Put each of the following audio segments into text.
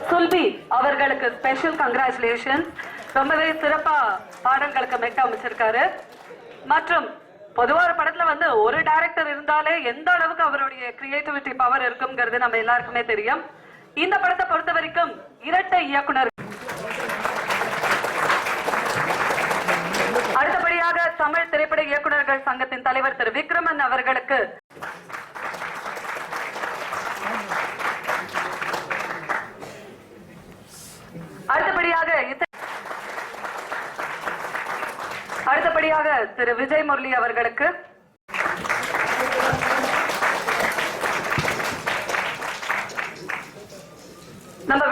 சுல்பி அவர்களுக்கு special congratulation. ரொம்பவே சிறப்பா பாடல்களுக்கு மெட்ட அமைச்சிருக்காரு. மற்றும் பொதுவா ஒரு படத்துல ஒரு டைரக்டர் இருந்தாலே எந்த அளவுக்கு அவருடைய கிரியேட்டிவிட்டி பவர் இருக்குங்கிறது நம்ம எல்லாருக்குமே தெரியும். இந்த படத்தை பொறுத்த வரைக்கும் இரட்டை இயக்குனர். அடுத்தபடியாக தமிழ் திரைப்பட இயக்குநர்கள் சங்கத்தின் தலைவர் திரு விக்ரமன் அவர்களுக்கு அடுத்தபடியாக திரு விஜய் முரளி அவர்களுக்கு நம்ம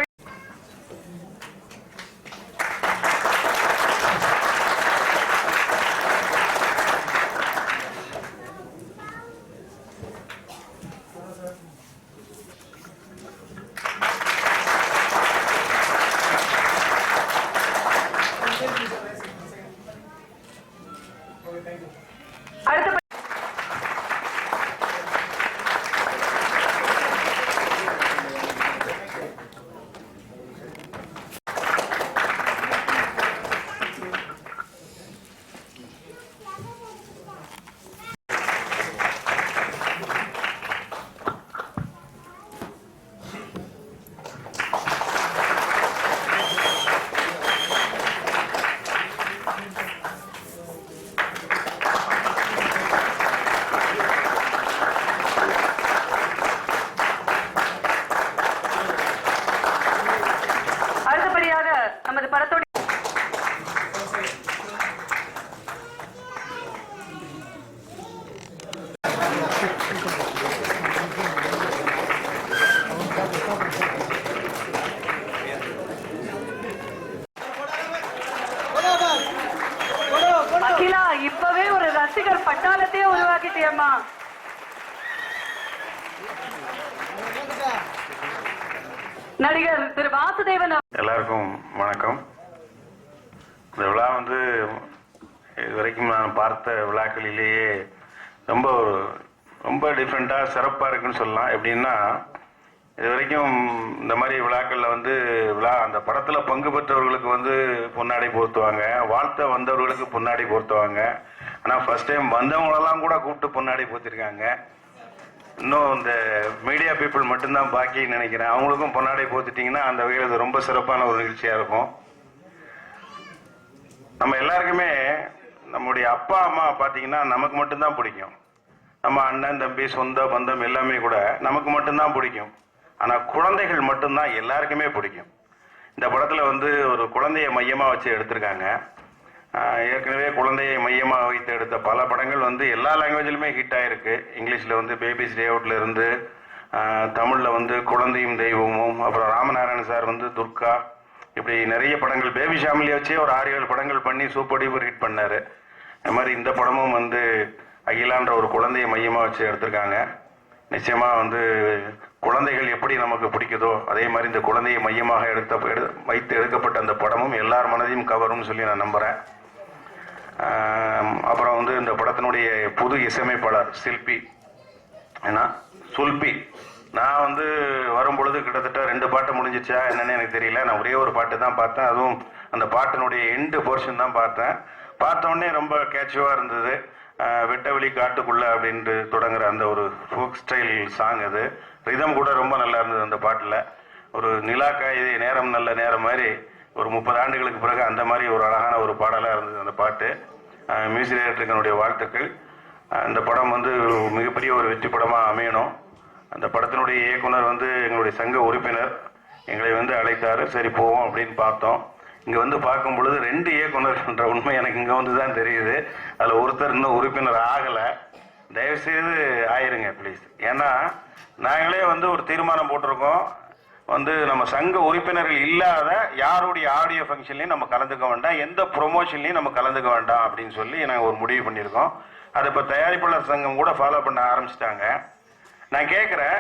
நமது படத்தோட அகிலா இப்பவே ஒரு ரசிகர் பட்டாளத்தையே உருவாக்கிட்டியம்மா. நடிகர் திரு வாசுதேவன். எல்லாருக்கும் வணக்கம். இந்த விழா இதுவரைக்கும் நான் பார்த்த விழாக்களிலேயே ரொம்ப டிஃப்ரெண்டாக சிறப்பாக இருக்குன்னு சொல்லலாம். எப்படின்னா இது வரைக்கும் இந்த மாதிரி விழாக்களில் அந்த படத்தில் பங்கு பெற்றவர்களுக்கு பொன்னாடை போர்த்துவாங்க, வாழ்த்த வந்தவர்களுக்கு பொன்னாடை போர்த்துவாங்க. ஆனால் ஃபர்ஸ்ட் டைம் வந்தவங்களெல்லாம் கூட கூப்பிட்டு பொன்னாடை போர்த்திருக்காங்க. இன்னும் இந்த மீடியா பீப்புள் மட்டும்தான் பாக்கின்னு நினைக்கிறேன். அவங்களுக்கும் பொன்னாடை போத்துட்டிங்கன்னா அந்த வகையில் இது ரொம்ப சிறப்பான ஒரு நிகழ்ச்சியாக இருக்கும். நம்ம எல்லாருக்குமே நம்முடைய அப்பா அம்மா பார்த்தீங்கன்னா நமக்கு மட்டும்தான் பிடிக்கும். நம்ம அண்ணன் தம்பி சொந்த பந்தம் எல்லாமே கூட நமக்கு மட்டும்தான் பிடிக்கும். ஆனால் குழந்தைகள் மட்டும்தான் எல்லாருக்குமே பிடிக்கும். இந்த படத்தில் ஒரு குழந்தைய மையமாக வச்சு எடுத்திருக்காங்க. ஏற்கனவே குழந்தையை மையமாக வைத்து எடுத்த பல படங்கள் எல்லா லாங்குவேஜிலுமே ஹிட் ஆகிருக்கு. இங்கிலீஷில் பேபிஸ் டே அவுட்ல இருந்து, தமிழில் குழந்தையும் தெய்வமும், அப்புறம் ராமநாராயணன் சார் துர்கா, இப்படி நிறைய படங்கள் பேபி ஃபேமிலியை வச்சே ஒரு 6-7 படங்கள் பண்ணி சூப்பர் டூப்பர் ஹிட் பண்ணார். அது மாதிரி இந்த படமும் அகிலான்ற ஒரு குழந்தையை மையமாக வச்சு எடுத்திருக்காங்க. நிச்சயமாக குழந்தைகள் எப்படி நமக்கு பிடிக்குதோ அதே மாதிரி இந்த குழந்தையை மையமாக வைத்து எடுக்கப்பட்ட அந்த படமும் எல்லார் மனதையும் கவரும்னு சொல்லி நான் நம்புகிறேன். அப்புறம் இந்த படத்தினுடைய புது இசையமைப்பாளர் சில்பி, ஏன்னா சுல்பி. நான் வரும்பொழுது கிட்டத்தட்ட 2 பாட்டு முடிஞ்சிச்சா என்னன்னு எனக்கு தெரியல. நான் ஒரே ஒரு பாட்டு தான் பார்த்தேன். அதுவும் அந்த பாட்டினுடைய எண்டு போர்ஷன் தான் பார்த்தேன். பார்த்தோடனே ரொம்ப கேட்சுவாக இருந்தது. வெட்டவெளி காட்டுக்குள்ள அப்படின்ட்டு தொடங்குற அந்த ஒரு ஃபோக் ஸ்டைல் சாங். அது ரிதம் கூட ரொம்ப நல்லா இருந்தது அந்த பாட்டில். ஒரு நிலாக்காய் நேரம் நல்ல நேரம் மாதிரி ஒரு 30 ஆண்டுகளுக்கு பிறகு அந்த மாதிரி ஒரு அழகான ஒரு பாடலாக இருந்தது அந்த பாட்டு. மியூசிக் டைரக்டருக்கு வாழ்த்துக்கள். இந்த படம் மிகப்பெரிய ஒரு வெற்றி படமாக அமையணும். அந்த படத்தினுடைய இயக்குனர் எங்களுடைய சங்க உறுப்பினர் எங்களை அழைத்தார். சரி போவோம் அப்படின்னு பார்த்தோம். இங்கே பார்க்கும் பொழுது 2 இயக்குனர்ன்ற உண்மை எனக்கு இங்கே தான் தெரியுது. அதில் ஒருத்தர் இன்னும் உறுப்பினர் ஆகலை. தயவுசெய்து ஆயிருங்க ப்ளீஸ். ஏன்னா நாங்களே ஒரு தீர்மானம் போட்டிருக்கோம். நம்ம சங்க உறுப்பினர்கள் இல்லாத யாருடைய ஆடியோ ஃபங்க்ஷன்லையும் நம்ம கலந்துக்க வேண்டாம், எந்த ப்ரொமோஷன்லையும் நம்ம கலந்துக்க வேண்டாம் அப்படின்னு சொல்லி நாங்கள் ஒரு முடிவு பண்ணியிருக்கோம். அதை இப்போ தயாரிப்பாளர் சங்கம் கூட ஃபாலோ பண்ண ஆரம்பிச்சிட்டாங்க. நான் கேட்குறேன்,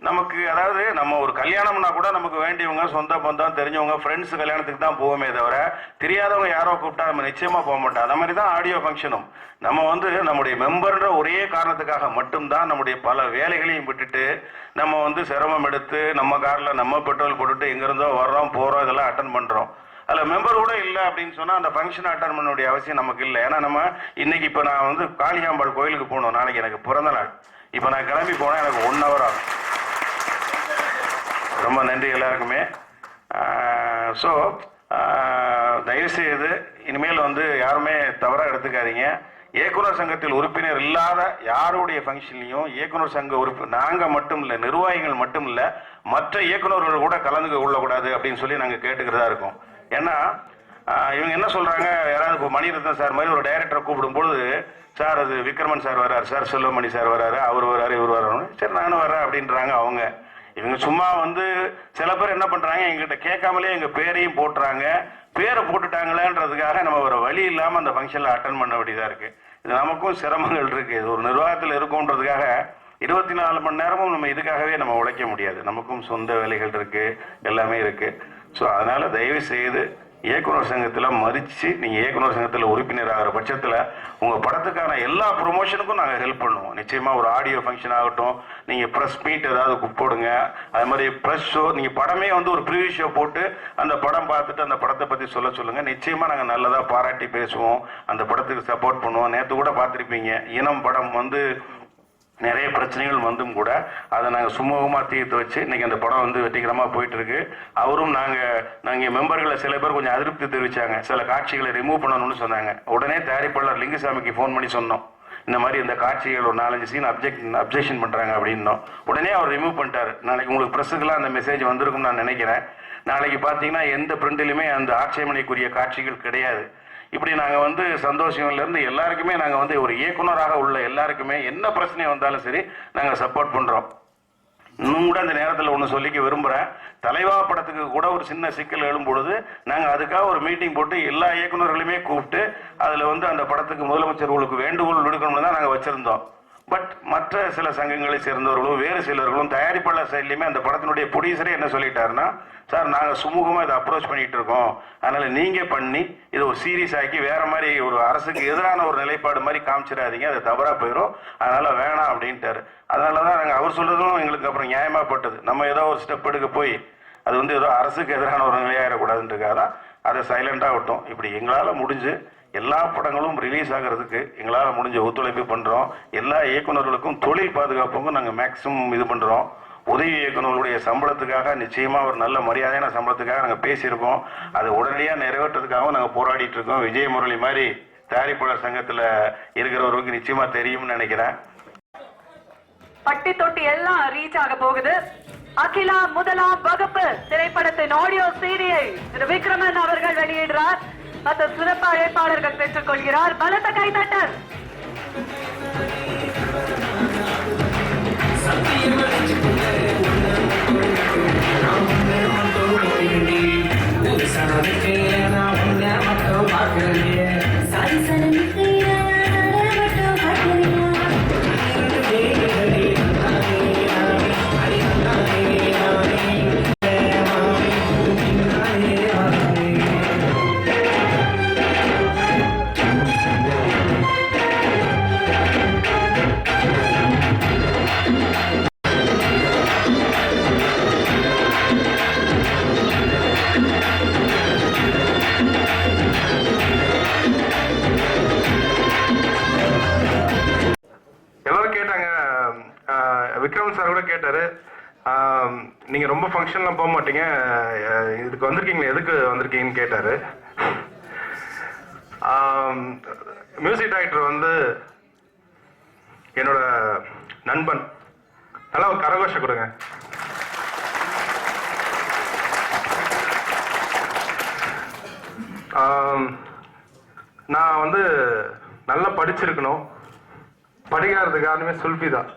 நமக்கு அதாவது நம்ம ஒரு கல்யாணம்னா கூட நமக்கு வேண்டியவங்க சொந்த பந்தம் தெரிஞ்சவங்க ஃப்ரெண்ட்ஸ் கல்யாணத்துக்கு தான் போவோமே தவிர தெரியாதவங்க யாரோ கூப்பிட்டா நம்ம நிச்சயமா போக மாட்டோம். அந்த மாதிரி தான் ஆடியோ ஃபங்க்ஷனும். நம்ம வந்து நம்முடைய மெம்பர்ன்ற ஒரே காரணத்துக்காக மட்டும்தான் நம்முடைய பல வேலைகளையும் விட்டுட்டு நம்ம வந்து சிரமம் எடுத்து நம்ம கார்ல நம்ம பெட்ரோல் போட்டுட்டு எங்கிருந்தோ வர்றோம் போறோம் இதெல்லாம் அட்டன் பண்றோம். அதில் மெம்பர் கூட இல்லை அப்படின்னு சொன்னால் அந்த ஃபங்க்ஷன் அட்டன் பண்ண வேண்டிய அவசியம் நமக்கு இல்லை. ஏன்னா நம்ம இன்னைக்கு இப்போ நான் வந்து காளிகாம்பாள் கோயிலுக்கு போகணும், நாளைக்கு எனக்கு பிறந்த நாள். இப்போ நான் கிளம்பி போனால் எனக்கு 1 hour ஆகும். ரொம்ப நன்றி எல்லாருக்குமே. ஸோ தயவுசெய்து இனிமேல் வந்து யாருமே தவறாக எடுத்துக்காதீங்க. இயக்குனர் சங்கத்தில் உறுப்பினர் இல்லாத யாருடைய ஃபங்க்ஷன்லையும் இயக்குனர் சங்க நாங்கள் மட்டும் இல்லை, நிர்வாகிகள் மட்டும் இல்லை, மற்ற இயக்குநர்கள் கூட கலந்து கொள்ளக்கூடாது அப்படின்னு சொல்லி நாங்கள் கேட்டுக்கிறதா இருக்கோம். ஏன்னா இவங்க என்ன சொல்றாங்க, யாராவது இப்போ மணிரத்னம் சார் மாதிரி ஒரு டைரக்டரை கூப்பிடும்போது, சார் அது விக்ரமன் சார் வர்றாரு, சார் செல்வமணி சார் வர்றாரு, அவர் வர்றாரு, இவர் வர்றாரு, சரி நானும் வர்றேன் அப்படின்றாங்க. இவங்க சும்மா வந்து சில பேர் என்ன பண்றாங்க, எங்ககிட்ட கேட்காமலே எங்க பேரையும் போட்டுறாங்க. பேரை போட்டுட்டாங்களேன்றதுக்காக நம்ம ஒரு வழி இல்லாம அந்த ஃபங்க்ஷன்ல அட்டன் பண்ண வேண்டியதா இருக்கு. இது நமக்கும் சிரமங்கள் இருக்கு. இது ஒரு நிர்வாகத்தில் இருக்கும்ன்றதுக்காக 24 மணி நேரமும் நம்ம இதுக்காகவே நம்ம உழைக்க முடியாது. நமக்கும் சொந்த வேலைகள் இருக்கு, எல்லாமே இருக்கு. ஸோ அதனால தயவு செய்து இயக்குனர் சங்கத்தில் மதிச்சு நீங்கள் இயக்குனர் சங்கத்தில் உறுப்பினர் ஆகிற பட்சத்தில் உங்கள் படத்துக்கான எல்லா ப்ரொமோஷனுக்கும் நாங்கள் ஹெல்ப் பண்ணுவோம். நிச்சயமாக ஒரு ஆடியோ ஃபங்க்ஷன் ஆகட்டும், நீங்கள் ப்ரெஸ் மீட் ஏதாவது போடுங்க, அது மாதிரி ப்ரெஸ் ஷோ, நீங்கள் படமே வந்து ஒரு ப்ரிவியூ ஷோ போட்டு அந்த படம் பார்த்துட்டு அந்த படத்தை பற்றி சொல்லுங்கள். நிச்சயமாக நாங்கள் நல்லதாக பாராட்டி பேசுவோம், அந்த படத்துக்கு சப்போர்ட் பண்ணுவோம். நேற்று கூட பார்த்துருப்பீங்க, இனம் படம் வந்து நிறைய பிரச்சனைகள் வந்தும் கூட அதை நாங்கள் சுமூகமாக தீர்த்து வச்சு இன்னைக்கு அந்த படம் வந்து வெற்றிகரமாக போயிட்டு இருக்கு. அவரும் நாங்கள் மெம்பர்களை சில பேர் கொஞ்சம் அதிருப்தி தெரிவிச்சாங்க, சில காட்சிகளை ரிமூவ் பண்ணணும்னு சொன்னாங்க. உடனே தயாரிப்பாளர் லிங்குசாமிக்கு ஃபோன் பண்ணி சொன்னோம், இந்த மாதிரி இந்த காட்சிகள் ஒரு 4-5 சீன் அப்ஜெக்ஷன் பண்ணுறாங்க அப்படின்னோம். உடனே அவர் ரிமூவ் பண்ணிட்டாரு. நாளைக்கு உங்களுக்கு ப்ரெஸ்ஸுக்கெல்லாம் அந்த மெசேஜ் வந்திருக்கும்னு நான் நினைக்கிறேன். நாளைக்கு பார்த்தீங்கன்னா எந்த பிரிண்டிலுமே அந்த ஆட்சேபனைக்குரிய காட்சிகள் கிடையாது. இப்படி நாங்கள் வந்து சந்தோஷம்லேருந்து எல்லாருக்குமே நாங்கள் வந்து ஒரு இயக்குனராக உள்ள எல்லாருக்குமே என்ன பிரச்சனை வந்தாலும் சரி நாங்கள் சப்போர்ட் பண்ணுறோம். இன்னும் கூட அந்த நேரத்தில் ஒன்று சொல்லிக்க விரும்புகிறேன், தலைவா படத்துக்கு கூட ஒரு சின்ன சிக்கல் எழும்பொழுது நாங்கள் அதுக்காக ஒரு மீட்டிங் போட்டு எல்லா இயக்குநர்களையுமே கூப்பிட்டு அதில் வந்து அந்த படத்துக்கு முதலமைச்சர்களுக்கு வேண்டுகோள் விடுக்கணும்னு தான் நாங்கள் வச்சுருந்தோம். பட் மற்ற சில சங்கங்களை சேர்ந்தவர்களும் வேறு சிலர்களும் தயாரிப்பாளர் சைட்லையுமே அந்த படத்தினுடைய ப்ரொடியூசரே என்ன சொல்லிட்டாருன்னா, சார் நாங்கள் சுமூகமாக இதை அப்ரோச் பண்ணிட்டு இருக்கோம், அதனால நீங்கள் பண்ணி இதை ஒரு சீரியஸ் ஆக்கி வேற மாதிரி ஒரு அரசுக்கு எதிரான ஒரு நிலைப்பாடு மாதிரி காமிச்சிடாதீங்க, அது தவறாக போயிடும், அதனால வேணாம் அப்படின்ட்டாரு. அதனால தான் நாங்கள் அவர் சொல்றதும் எங்களுக்கு அப்புறம் நியாயமாகப்பட்டது. நம்ம ஏதோ ஒரு ஸ்டெப் எடுக்க போய் அது வந்து ஏதோ அரசுக்கு எதிரான ஒரு நிலையாயிடக்கூடாதுன்றதுக்காக தான் அதை சைலண்டாக விட்டோம். இப்படி எங்களால் முடிஞ்சு எல்லா படங்களும் ரிலீஸ் ஆகிறதுக்கு எங்களால் முடிஞ்ச ஒத்துழைப்பு பண்ணுறோம். எல்லா இயக்குநர்களுக்கும் தொழில் பாதுகாப்புக்கும் நாங்கள் மேக்ஸிமம் இது பண்ணுறோம். உதவி இயக்குநர்களுடைய சம்பளத்துக்காக நிச்சயமாக ஒரு நல்ல மரியாதையான சம்பளத்துக்காக நாங்கள் பேசியிருக்கோம். அதை உடனடியாக நிறைவேற்றதுக்காகவும் நாங்கள் போராடிட்டு இருக்கோம். விஜய் முரளி மாதிரி தயாரிப்பாளர் சங்கத்தில் இருக்கிறவர்களுக்கு நிச்சயமா தெரியும்னு நினைக்கிறேன். பட்டி தொட்டி எல்லாம் ரீச் ஆக போகுது. அகிலா முதலாம் வகுப்பு திரைப்படத்தின் ஆடியோ சீடியை திரு விக்ரமன் அவர்கள் வெளியிடுறார். மற்ற சிறப்பு அழைப்பாளர்கள் பெற்றுக் கொள்கிறார். பலத்த கைதட்டல். விக்ரம் சார் கூட கேட்டாரு, நீங்க ரொம்ப ஃபங்க்ஷன்லாம் போக மாட்டீங்க, இதுக்கு வந்திருக்கீங்களா, எதுக்கு வந்திருக்கீங்கன்னு கேட்டாரு. மியூசிக் டைரக்டர் வந்து என்னோட நண்பன். நல்லா ஒரு கரகோஷம் கொடுங்க. நான் வந்து நல்லா படிச்சிருக்கணும், படிக்காதது காரணமே சுல்பி தான்.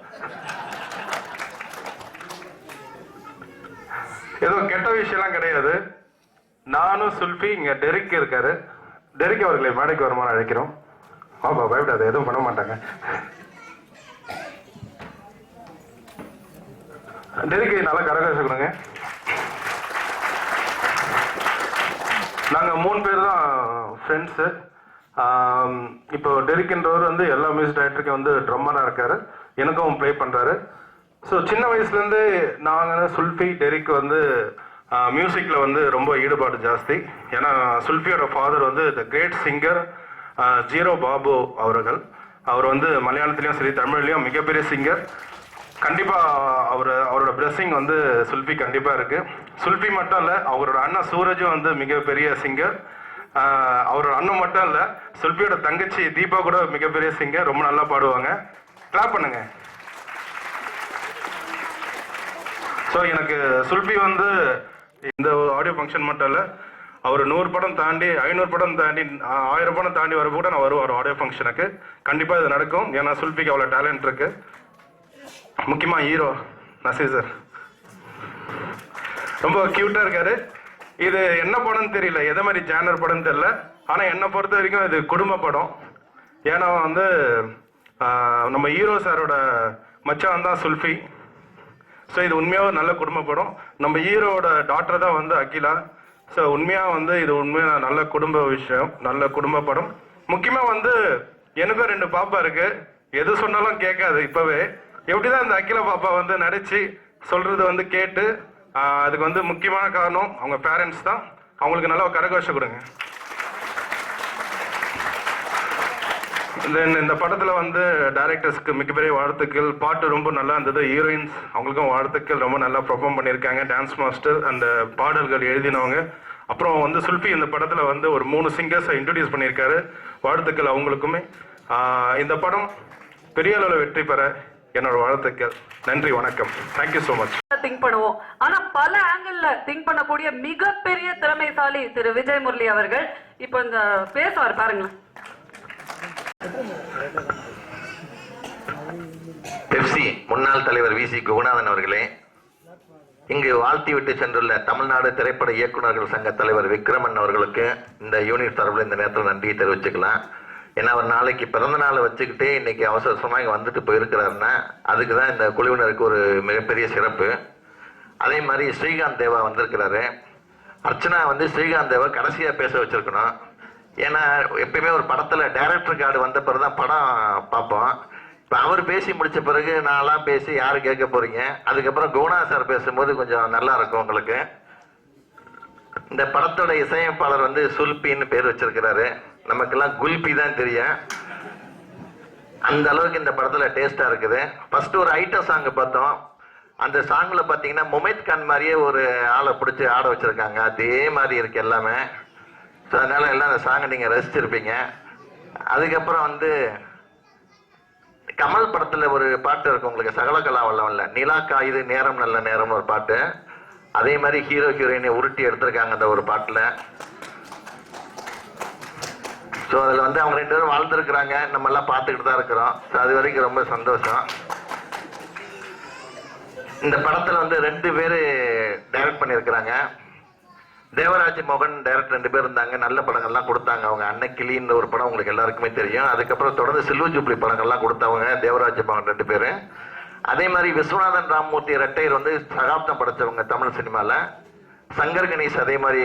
ஏதோ கெட்ட விஷயம்லாம் கிடையாது. நானும் சுல்பி, இங்க டெரிக் இருக்காரு, டெரிக் அவர்களை மேடைக்கு வருமானம் அழைக்கிறோம். ஆமா, பயப்படாது, எதுவும் பண்ண மாட்டாங்க. டெரிக்கு நல்லா கரகோஷம் கொடுங்க. நாங்கள் 3 பேர் தான் ஃப்ரெண்ட்ஸு. இப்போ டெரிக்ன்றவர் வந்து எல்லா மியூசிக் டைரக்டருக்கும் வந்து ட்ரம்மராக இருக்கார், எனக்கும் ப்ளே பண்ணுறாரு. ஸோ சின்ன வயசுலேருந்து நாங்கள் சுல்ஃபி டெரிக் வந்து மியூசிக்கில் வந்து ரொம்ப ஈடுபாடு ஜாஸ்தி. ஏன்னா சுல்ஃபியோட ஃபாதர் வந்து the great singer Zero Babu அவர்கள். அவர் வந்து மலையாளத்துலேயும் சரி தமிழ்லேயும் மிகப்பெரிய சிங்கர். கண்டிப்பாக அவரோட பிளெஸிங் வந்து சுல்ஃபி கண்டிப்பாக இருக்குது. சுல்ஃபி மட்டும் இல்லை, அவரோட அண்ணன் சூரஜும் வந்து மிகப்பெரிய சிங்கர். அவரோட அண்ணன் மட்டும் இல்லை, சுல்ஃபியோட தங்கச்சி தீபா கூட மிகப்பெரிய சிங்கர், ரொம்ப நல்லா பாடுவாங்க. கிளாப் பண்ணுங்க. ஸோ எனக்கு சுல்ஃபி வந்து இந்த ஆடியோ ஃபங்க்ஷன் மட்டும் இல்லை, அவர் 100 படம் தாண்டி 500 படம் தாண்டி 1000 படம் தாண்டி வர கூட நான் வருவார் ஆடியோ ஃபங்க்ஷனுக்கு. கண்டிப்பாக இது நடக்கும். ஏன்னா சுல்ஃபிக்கு அவ்வளோ டேலண்ட் இருக்கு. முக்கியமாக ஹீரோ நசீர் சார் ரொம்ப க்யூட்டாக இருக்காரு. இது என்ன படம்னு தெரியல, எதை மாதிரி ஜானர் படம்னு தெரியல. ஆனால் என்னை பொறுத்த வரைக்கும் இது குடும்ப படம். ஏன்னா வந்து நம்ம ஹீரோ சாரோட மச்சான் தான் சுல்ஃபி. ஸோ இது உண்மையாக நல்ல குடும்ப படம். நம்ம ஹீரோவோட டாக்டர் தான் வந்து அகிலா. ஸோ உண்மையாக வந்து இது உண்மையாக நல்ல குடும்ப விஷயம், நல்ல குடும்ப படம். முக்கியமாக வந்து எனக்கும் 2 பாப்பா இருக்கு. எது சொன்னாலும் கேட்காது. இப்போவே எப்படிதான் இந்த அகிலா பாப்பா வந்து நடிச்சு சொல்றது வந்து கேட்டு, அதுக்கு வந்து முக்கியமான காரணம் அவங்க பேரண்ட்ஸ் தான். அவங்களுக்கு நல்லா கரகோஷம் கொடுங்க. தென் இந்த படத்தில் வந்து டைரக்டர்ஸ்க்கு மிகப்பெரிய வாழ்த்துக்கள். பாட்டு ரொம்ப நல்லா இருந்தது. ஹீரோயின்ஸ் அவங்களுக்கும் வாழ்த்துக்கள், ரொம்ப நல்லா பெர்ஃபார்ம் பண்ணியிருக்காங்க. டான்ஸ் மாஸ்டர் அந்த பாடல்கள் எழுதினவங்க. அப்புறம் வந்து சுல்ஃபி இந்த படத்தில் வந்து ஒரு 3 சிங்கர்ஸை இன்ட்ரடியூஸ் பண்ணியிருக்காரு. வாழ்த்துக்கள் அவங்களுக்குமே. இந்த படம் பெரிய அளவில் வெற்றி பெற என்னோட வாழ்த்துக்கள். நன்றி, வணக்கம். Thank you so much. திங்க் பண்ணுவோம், ஆனா பல ஆங்கிள் திங்க் பண்ணக்கூடிய மிகப்பெரிய திறமைசாலி திரு விஜய் முரளி அவர்கள் இப்போ இந்த பேசுவார் பாருங்களேன். பெப்சி முன்னாள் தலைவர் வி.சி. குகநாதன் அவர்களே, இங்கு வாழ்த்தி விட்டு சென்றுள்ள தமிழ்நாடு திரைப்பட இயக்குநர்கள் சங்க தலைவர் விக்ரமன் அவர்களுக்கு இந்த யூனிட் சார்பில் இந்த நேரத்தில் நன்றியை தெரிவிச்சுக்கலாம். ஏன்னா அவர் நாளைக்கு பிறந்த நாளை வச்சுக்கிட்டே இன்னைக்கு அவசரமாக இங்கே வந்துட்டு போயிருக்கிறாருன்னா அதுக்கு தான் இந்த குழுவினருக்கு ஒரு மிகப்பெரிய சிறப்பு. அதே மாதிரி ஸ்ரீகாந்த் தேவா வந்திருக்கிறாரு. அர்ச்சனா வந்து ஸ்ரீகாந்த் தேவா கடைசியாக பேச வச்சிருக்கணும். ஏன்னா எப்பயுமே ஒரு படத்தில் டைரக்டர் கார்டு வந்த பிறகு தான் படம் பார்ப்போம். இப்போ அவர் பேசி முடித்த பிறகு நான்லாம் பேசி யார் கேட்க போகிறீங்க. அதுக்கப்புறம் குணா சார் பேசும்போது கொஞ்சம் நல்லா இருக்கும் உங்களுக்கு. இந்த படத்தோட இசையமைப்பாளர் வந்து சுல்பின்னு பேர் வச்சிருக்கிறாரு. நமக்கெல்லாம் குல்பி தான் தெரியும். அந்த அளவுக்கு இந்த படத்தில் டேஸ்ட்டாக இருக்குது. ஃபர்ஸ்ட் ஒரு ஐட்டம் சாங் பார்த்தோம். அந்த சாங்கில் பார்த்தீங்கன்னா முமைத் கான் மாதிரியே ஒரு ஆளை பிடிச்சி ஆட வச்சுருக்காங்க. அதே மாதிரி இருக்கு எல்லாமே. ஸோ அதனால எல்லாம் அந்த சாங்கை நீங்கள் ரசிச்சிருப்பீங்க. அதுக்கப்புறம் வந்து கமல் படத்தில் ஒரு பாட்டு இருக்கும் உங்களுக்கு, சகலகலா வல்லவன்ல நிலா காயுது நேரம் நல்ல நேரம்னு ஒரு பாட்டு. அதே மாதிரி ஹீரோ ஹீரோயினை உருட்டி எடுத்திருக்காங்க அந்த ஒரு பாட்டில். ஸோ அதில் வந்து அவங்க 2 பேரும் வாழ்ந்துருக்குறாங்க, நம்ம எல்லாம் பார்த்துக்கிட்டு தான் இருக்கிறோம். ஸோ அது வரைக்கும் ரொம்ப சந்தோஷம். இந்த படத்தில் வந்து 2 பேர் டைரக்ட் பண்ணியிருக்கிறாங்க. தேவராஜ் மோகன் டைரக்டர் 2 பேர் இருந்தாங்க. நல்ல படங்கள்லாம் கொடுத்தாங்க. அவங்க அன்னக்கிளின்ற ஒரு படம் உங்களுக்கு எல்லாருக்குமே தெரியும். அதுக்கப்புறம் தொடர்ந்து சில்வர் ஜூப்ளி படங்கள்லாம் கொடுத்தவங்க தேவராஜ் மோகன் 2 பேர். அதே மாதிரி விஸ்வநாதன் ராமமூர்த்தி ரெட்டையர் வந்து சகாப்தம் படைச்சவங்க தமிழ் சினிமாவில். சங்கர் கணேஷ் அதே மாதிரி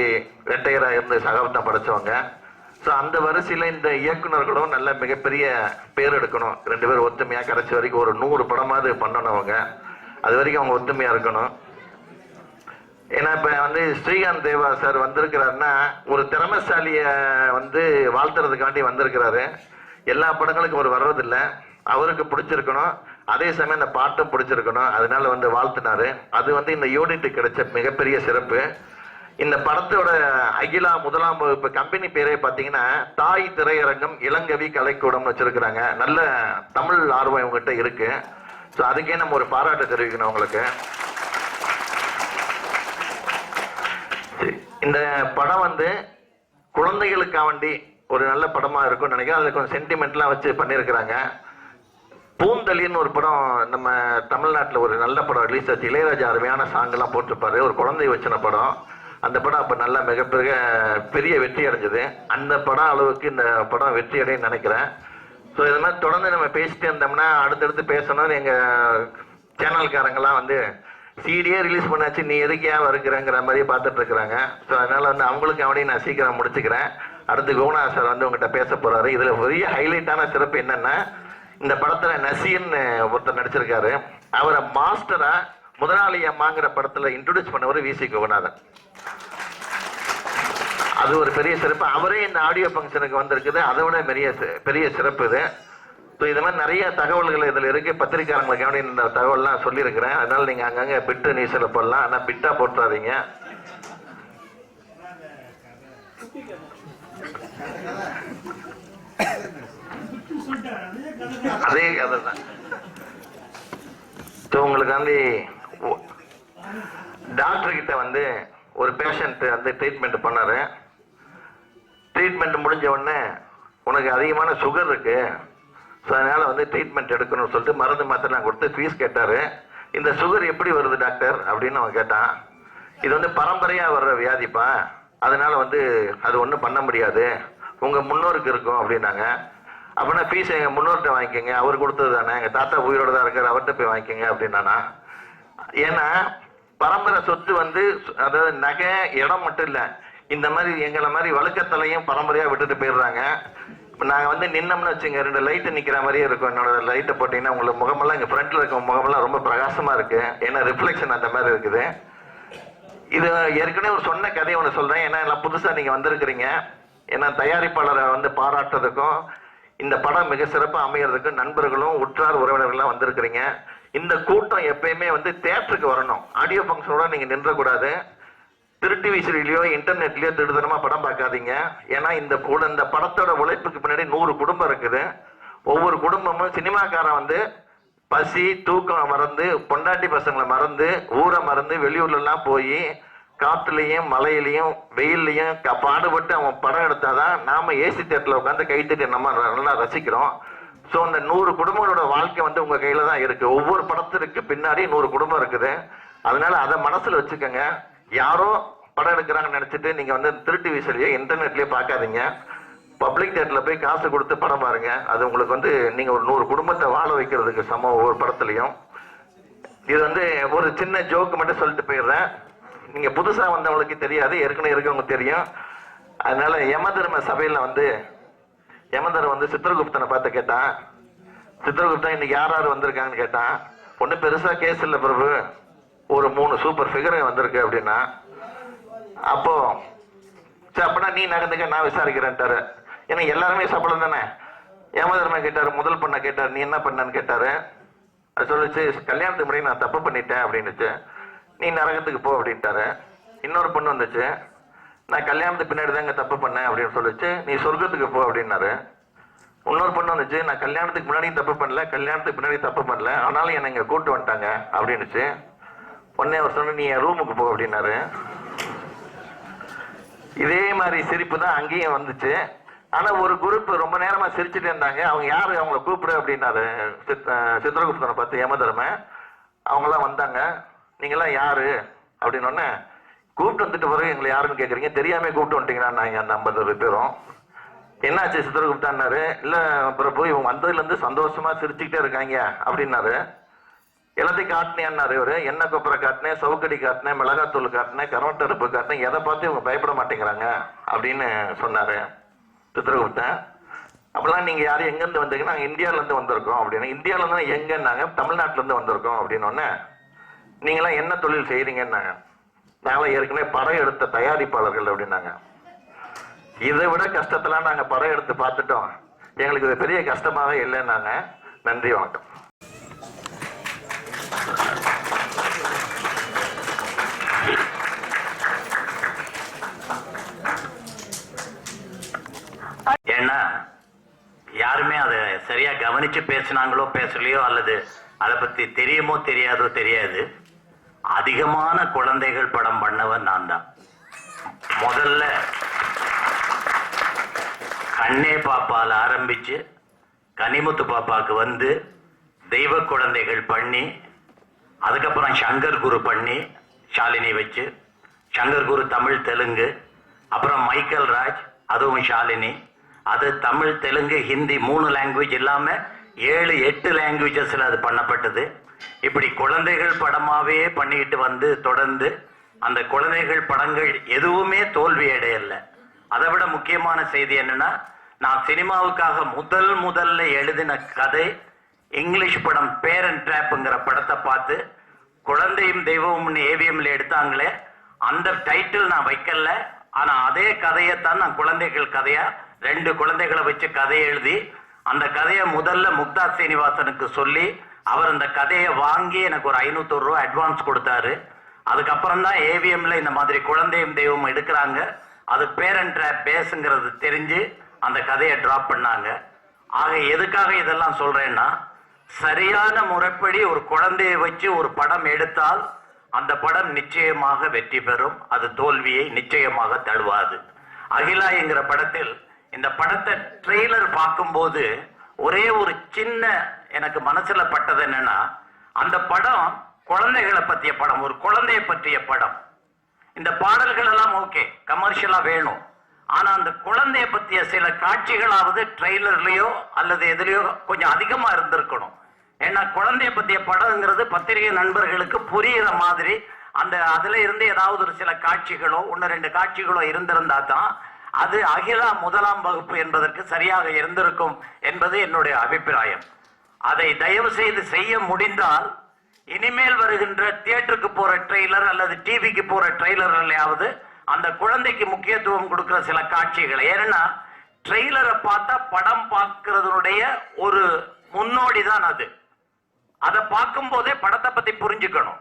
ரெட்டையராக இருந்து சகாப்தம் படைச்சவங்க. ஸோ அந்த வரிசையில் இந்த இயக்குநர்களும் நல்ல மிகப்பெரிய பேர் எடுக்கணும். 2 பேரும் ஒத்துமையாக கடைசி வரைக்கும் ஒரு 100 படமாவது பண்ணணும். அவங்க அது வரைக்கும் அவங்க ஒத்துமையாக இருக்கணும். ஏன்னா இப்போ வந்து ஸ்ரீகாந்த் தேவா சார் வந்திருக்கிறாருன்னா ஒரு திறமைசாலியை வந்து வாழ்த்துறதுக்காண்டி வந்திருக்கிறாரு. எல்லா படங்களுக்கும் அவர் வர்றதில்லை. அவருக்கு பிடிச்சிருக்கணும், அதே சமயம் அந்த பாட்டும் பிடிச்சிருக்கணும். அதனால வந்து வாழ்த்தினாரு. அது வந்து இந்த யூனிட்டு கிடைச்ச மிகப்பெரிய சிறப்பு. இந்த படத்தோட அகிலா 1ஆம் வகுப்பு கம்பெனி பேரே பார்த்தீங்கன்னா தாய் திரையரங்கம் இளங்கவி கலைக்கூடம்னு வச்சிருக்கிறாங்க. நல்ல தமிழ் ஆர்வம் இவங்ககிட்ட இருக்கு. ஸோ அதுக்கே நம்ம ஒரு பாராட்டு தெரிவிக்கணும் அவங்களுக்கு. இந்த படம் வந்து குழந்தைகளுக்காக வேண்டி ஒரு நல்ல படமா இருக்கும்னு நினைக்கிறேன். அதில் கொஞ்சம் சென்டிமெண்ட்லாம் வச்சு பண்ணியிருக்கிறாங்க. பூந்தளின்னு ஒரு படம் நம்ம தமிழ்நாட்டில் ஒரு நல்ல படம் ரிலீஸ் ஆச்சு. இளையராஜா அருமையான சாங்கெல்லாம் போட்டிருப்பாரு. ஒரு குழந்தை வச்சின படம். அந்த படம் அப்போ நல்லா பெரிய வெற்றி அடைஞ்சது. அந்த படம் அளவுக்கு இந்த படம் வெற்றி அடைன்னு நினைக்கிறேன். ஸோ இது மாதிரி தொடர்ந்து நம்ம பேசிட்டே இருந்தோம்னா அடுத்தடுத்து பேசணும்னு எங்கள் சேனல்காரங்கெல்லாம் வந்து சிடியே ரிலீஸ் பண்ணாச்சு, நீ எதுக்கே வருகிறங்கிற மாதிரி பார்த்துட்டு இருக்கிறாங்க. ஸோ அதனால வந்து அவங்களுக்கு அவனையும் நான் சீக்கிரம் முடிச்சுக்கிறேன். அடுத்து கோனா சார் வந்து உங்ககிட்ட பேச போறாரு. இதுல பெரிய ஹைலைட்டான சிறப்பு என்னன்னா, இந்த படத்துல நசீர்னு ஒருத்தர் நடிச்சிருக்காரு. அவரை மாஸ்டரா முதலாளி அம்மாங்கிற படத்துல இன்ட்ரோடியூஸ் பண்ணவர் வி.சி. கோகுநாதன். அது ஒரு பெரிய சிறப்பு. அவரே இந்த ஆடியோ ஃபங்க்ஷனுக்கு வந்திருக்குது. அதை விட பெரிய சிறப்பு இது. ஸோ இது மாதிரி நிறைய தகவல்கள் இதில் இருக்கு. பத்திரிக்கையாளர்களுக்கு இந்த தகவல்லாம் சொல்லியிருக்கிறேன். அதனால நீங்கள் அங்கங்கே பிட்டு நியூஸில் போடலாம். ஆனால் பிட்டா போட்டுறாதீங்க. அதே கதை தான். ஸோ உங்களுக்காண்டி டாக்டர் கிட்ட வந்து ஒரு பேஷண்ட் வந்து ட்ரீட்மெண்ட் பண்ணாரு. ட்ரீட்மெண்ட் முடிஞ்ச உடனே உனக்கு அதிகமான சுகர் இருக்கு, ஸோ அதனால வந்து ட்ரீட்மெண்ட் எடுக்கணும்னு சொல்லிட்டு மருந்து மாத்திரை கொடுத்து ஃபீஸ் கேட்டாரு. இந்த சுகர் எப்படி வருது டாக்டர் அப்படின்னு அவன் கேட்டான். இது வந்து பரம்பரையா வர்ற வியாதிப்பா, அதனால வந்து அது ஒன்றும் பண்ண முடியாது, உங்க முன்னோருக்கு இருக்கும் அப்படின்னாங்க. அப்படின்னா ஃபீஸ் எங்க முன்னோர்கிட்ட வாங்கிக்கோங்க, அவர் கொடுத்தது தானே, எங்க தாத்தா உயிரோட தான் இருக்காரு, அவர்கிட்ட போய் வாங்கிக்கோங்க அப்படின்னானா. ஏன்னா பரம்பரை சொத்து வந்து அதாவது நகை இடம் மட்டும் இல்லை, இந்த மாதிரி எங்களை மாதிரி வழுக்கத்தலையும் பரம்பரையா விட்டுட்டு போயிடுறாங்க. இப்போ நாங்கள் வந்து நின்னோம்னு வச்சுங்க, 2 லைட்டு நிற்கிற மாதிரியே இருக்கும். என்னோட லைட்டை போட்டிங்கன்னா உங்களுக்கு முகமெல்லாம் இங்கே ஃப்ரண்ட்டில் இருக்க முகமெல்லாம் ரொம்ப பிரகாசமாக இருக்குது. ஏன்னா ரிஃப்ளெக்ஷன் அந்த மாதிரி இருக்குது. இது ஏற்கனவே ஒரு சொன்ன கதையை ஒன்று சொல்கிறேன். ஏன்னா எல்லாம் புதுசாக நீங்கள் வந்திருக்கிறீங்க. ஏன்னா தயாரிப்பாளரை வந்து பாராட்டுறதுக்கும் இந்த படம் மிக சிறப்பாக அமைகிறதுக்கும் நண்பர்களும் உற்றார் உறவினர்கள்லாம் வந்திருக்கிறீங்க. இந்த கூட்டம் எப்பயுமே வந்து தேட்டருக்கு வரணும். ஆடியோ ஃபங்க்ஷனோட நீங்கள் நின்றக்கூடாது. திருட்டு விசிறிலையோ இன்டர்நெட்லயோ திருடுதனமா படம் பார்க்காதீங்க. ஏன்னா இந்த படத்தோட உழைப்புக்கு பின்னாடி 100 குடும்பம் இருக்குது. ஒவ்வொரு குடும்பமும் சினிமாக்காரன் வந்து பசி தூக்கம் மறந்து, பொண்டாட்டி பசங்களை மறந்து, ஊரை மறந்து, வெளியூர்ல எல்லாம் போய் காத்துலையும் மலையிலையும் வெயில்லையும் பாடுபட்டு அவன் படம் எடுத்தாதான் நாம ஏசி தியேட்டர்ல உட்காந்து கைத்தட்டி நம்ம நல்லா ரசிக்கிறோம். ஸோ அந்த 100 குடும்பங்களோட வாழ்க்கை வந்து உங்க கையில தான் இருக்கு. ஒவ்வொரு படத்திற்கு பின்னாடி 100 குடும்பம் இருக்குது. அதனால அதை மனசுல வச்சுக்கோங்க. யாரோ படம் எடுக்கிறாங்கன்னு நினைச்சிட்டு நீங்க வந்து திருட்டு விசிறியோ இன்டர்நெட்லயே பார்க்காதீங்க. பப்ளிக் தியேட்டர்ல போய் காசு கொடுத்து படம் பாருங்க. அது உங்களுக்கு வந்து நீங்க ஒரு 100 குடும்பத்தை வாழ வைக்கிறதுக்கு சமம் ஒவ்வொரு படத்துலையும். இது வந்து ஒரு சின்ன ஜோக்கு மட்டும் சொல்லிட்டு போயிடுறேன். நீங்க புதுசா வந்தவங்களுக்கு தெரியாது, ஏற்கனவே இருக்கவங்க தெரியும். அதனால யமதர்ம சபையில வந்து யமதர் வந்து சித்திரகுப்தனை பார்த்து கேட்டான், சித்திரகுப்தன் இன்னைக்கு யார் வந்திருக்காங்கன்னு கேட்டான். ஒன்னும் பெருசா கேஸ் இல்லை பிரபு, ஒரு 3 சூப்பர் ஃபிகர் வந்திருக்கு அப்படின்னா. அப்போ சரி அப்படின்னா நீ நகர்ந்துக்க, நான் விசாரிக்கிறேன்ட்டாரு. ஏன்னா எல்லாருமே சபலம் தானே. யமதர்மன் கேட்டாரு, முதல் பண்ண கேட்டாரு, நீ என்ன பண்ணன்னு கேட்டாரு. அது சொல்லிச்சு, கல்யாணத்துக்கு முன்னாடி நான் தப்பு பண்ணிட்டேன் அப்படின்னுச்சு. நீ நரகத்துக்கு போ அப்படின்ட்டாரு. இன்னொரு பொண்ணு வந்துச்சு, நான் கல்யாணத்துக்கு பின்னாடி தாங்க தப்பு பண்ணேன் அப்படின்னு சொல்லிச்சு, நீ சொர்க்கத்துக்கு போ அப்படின்னாரு. இன்னொரு பொண்ணு வந்துச்சு, நான் கல்யாணத்துக்கு முன்னாடியும் தப்பு பண்ணல, கல்யாணத்துக்கு பின்னாடி தப்பு பண்ணல, ஆனாலும் என்னை இங்க கூட்டு வந்துட்டாங்க அப்படின்னுச்சு. உடனே அவர் சொன்ன, நீ என் ரூமுக்கு போ அப்படின்னாரு. இதே மாதிரி சிரிப்பு தான் அங்கேயும் வந்துச்சு. ஆனா ஒரு குரூப் ரொம்ப நேரமா சிரிச்சுட்டு இருந்தாங்க. அவங்க யாரு, அவங்களை கூப்பிடு அப்படின்னாரு சித்திரகுப்தனை பார்த்து யமதர்ம. அவங்கெல்லாம் வந்தாங்க. நீங்கெல்லாம் யாரு அப்படின்னு கூப்பிட்டு வந்துட்டு பிறகு எங்களை யாருன்னு கேட்குறீங்க, தெரியாம கூப்பிட்டு வந்துட்டீங்கன்னா நாங்கள் அந்த 50 பேரும். என்னாச்சு சித்திரகுப்தான்னாரு. இல்லை பிரபு, இவங்க வந்ததுலேருந்து சந்தோஷமா சிரிச்சுக்கிட்டே இருக்காங்க அப்படின்னாரு. எல்லாத்தையும் காட்டினேன்னாரு இவரு. எண்ணெய் கொப்பரை காட்டினேன், சவுக்கடி காட்டினேன், மிளகாத்தூள் காட்டினேன், கருவட்டடுப்பு காட்டினேன், எதை பார்த்து இவங்க பயப்பட மாட்டேங்கிறாங்க அப்படின்னு சொன்னாரு சித்திரகுப்தன். அப்பெல்லாம் நீங்க யாரும் எங்கேருந்து வந்தீங்கன்னா, நாங்கள் இந்தியாவிலேருந்து வந்திருக்கோம் அப்படின்னு. இந்தியாவிலேருந்து எங்கன்னாங்க, தமிழ்நாட்டிலேருந்து வந்திருக்கோம் அப்படின்னு. நீங்களாம் என்ன தொழில் செய்யறீங்கன்னாங்க. நாங்களாம் ஏற்கனவே படம் எடுத்த தயாரிப்பாளர்கள் அப்படின்னாங்க. இதை விட கஷ்டத்தெல்லாம் நாங்கள் படம் எடுத்து பார்த்துட்டோம், எங்களுக்கு இது பெரிய கஷ்டமாவே இல்லைன்னாங்க. நன்றி, வணக்கம். ஏன்னா யாருமே அதை சரியா கவனிச்சு பேசினாங்களோ பேசலையோ, அல்லது அதை பத்தி தெரியுமோ தெரியாதோ தெரியாது, அதிகமான குழந்தைகள் படம் பண்ணவன் நான் தான். முதல்ல கண்ணே பாப்பால ஆரம்பிச்சு கனிமுத்து பாப்பாக்கு வந்து தெய்வ குழந்தைகள் பண்ணி, அதுக்கப்புறம் சங்கர் குரு பண்ணி ஷாலினி வச்சு, சங்கர் குரு தமிழ் தெலுங்கு, அப்புறம் மைக்கேல் ராஜ் அதுவும் ஷாலினி, அது தமிழ் தெலுங்கு ஹிந்தி 3 லாங்குவேஜ் இல்லாம 7-8 லாங்குவேஜஸ்ல அது பண்ணப்பட்டது. இப்படி குழந்தைகள் படமாவே பண்ணிட்டு வந்து தொடர்ந்து அந்த குழந்தைகள் படங்கள் எதுவுமே தோல்வி அடையல. அதை விட முக்கியமான செய்தி என்னன்னா, நான் சினிமாவுக்காக முதல்ல எழுதின கதை இங்கிலீஷ் படம் பேரண்ட் ட்ராப்ங்கிற படத்தை பார்த்து குழந்தையும் தெய்வம்னு ஏவிஎம்ல எடுத்தாங்களே, அந்த டைட்டில் நான் வைக்கல. ஆனா அதே கதையைத்தான் நான் குழந்தைகள் கதையா 2 குழந்தைகளை வச்சு கதையை எழுதி அந்த கதையை முதல்ல முக்தா சீனிவாசனுக்கு சொல்லி அவர் அந்த கதையை வாங்கி எனக்கு ஒரு 500 ரூபாய் அட்வான்ஸ் கொடுத்தாரு. அதுக்கப்புறம் தான் ஏவிஎம்ல இந்த மாதிரி குழந்தையும் தெய்வம் எடுக்கிறாங்க, அது பேரண்ட் ட்ராப் பேஸுங்கிறது தெரிஞ்சு அந்த கதையை டிராப் பண்ணாங்க. ஆக எதுக்காக இதெல்லாம் சொல்றேன்னா, சரியான முறைப்படி ஒரு குழந்தையை வச்சு ஒரு படம் எடுத்தால் அந்த படம் நிச்சயமாக வெற்றி பெறும், அது தோல்வியை நிச்சயமாக தழுவாது. அகிலா என்கிற படத்தில் இந்த படத்தை ட்ரெய்லர் பார்க்கும்போது ஒரே ஒரு சின்ன எனக்கு மனசுல பட்டது என்னன்னா, அந்த படம் குழந்தைகளை பற்றிய படம், ஒரு குழந்தையை பற்றிய படம். இந்த பாடல்கள் எல்லாம் ஓகே, கமர்ஷியலா வேணும். ஆனா அந்த குழந்தைய பற்றிய சில காட்சிகளாவது ட்ரெய்லர்லயோ அல்லது எதுலயோ கொஞ்சம் அதிகமா இருந்திருக்கணும். ஏன்னா குழந்தைய பற்றிய படம்ங்கிறது பத்திரிகை நண்பர்களுக்கு புரியுற மாதிரி அந்த அதுல இருந்து ஏதாவது ஒரு சில காட்சிகளோ 1-2 காட்சிகளோ இருந்திருந்தா தான் அது அகிலா 1ஆம் வகுப்பு என்பதற்கு சரியாக இருந்திருக்கும் என்பது என்னுடைய அபிப்பிராயம். அதை தயவு செய்து செய்ய முடிந்தால் இனிமேல் வருகின்ற தியேட்டருக்கு போற ட்ரெய்லர் அல்லது டிவிக்கு போற ட்ரெய்லர்லையாவது அந்த குழந்தைக்கு முக்கியத்துவம் கொடுக்கிற சில காட்சிகள். ஏன்னா ட்ரெய்லரை பார்த்தா படம் பார்க்கறதுடைய ஒரு முன்னோடி தான் அது. அதை பார்க்கும் போதே படத்தை பத்தி புரிஞ்சுக்கணும்.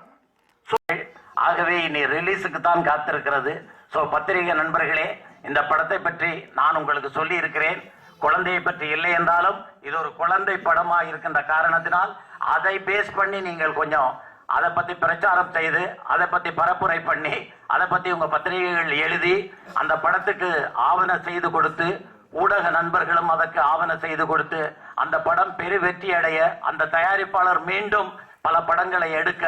ஆகவே இனி ரிலீஸுக்கு தான் காத்திருக்கிறது. சோ பத்திரிகை நண்பர்களே, இந்த படத்தை பற்றி நான் உங்களுக்கு சொல்லி இருக்கிறேன். குழந்தையை பற்றி இல்லை என்றாலும் இது ஒரு குழந்தை படமா இருக்கின்ற காரணத்தினால் அதை பேஸ் பண்ணி நீங்கள் கொஞ்சம் அதை பத்தி பிரச்சாரம் செய்து அதை பத்தி பரப்புரை பண்ணி அதை பத்தி உங்க பத்திரிகைகள் எழுதி அந்த படத்துக்கு ஆவணம் செய்து கொடுத்து ஊடக நண்பர்களும் அதற்கு ஆவணம் செய்து கொடுத்து அந்த படம் பெரு வெற்றி அடைய அந்த தயாரிப்பாளர் மீண்டும் பல படங்களை எடுக்க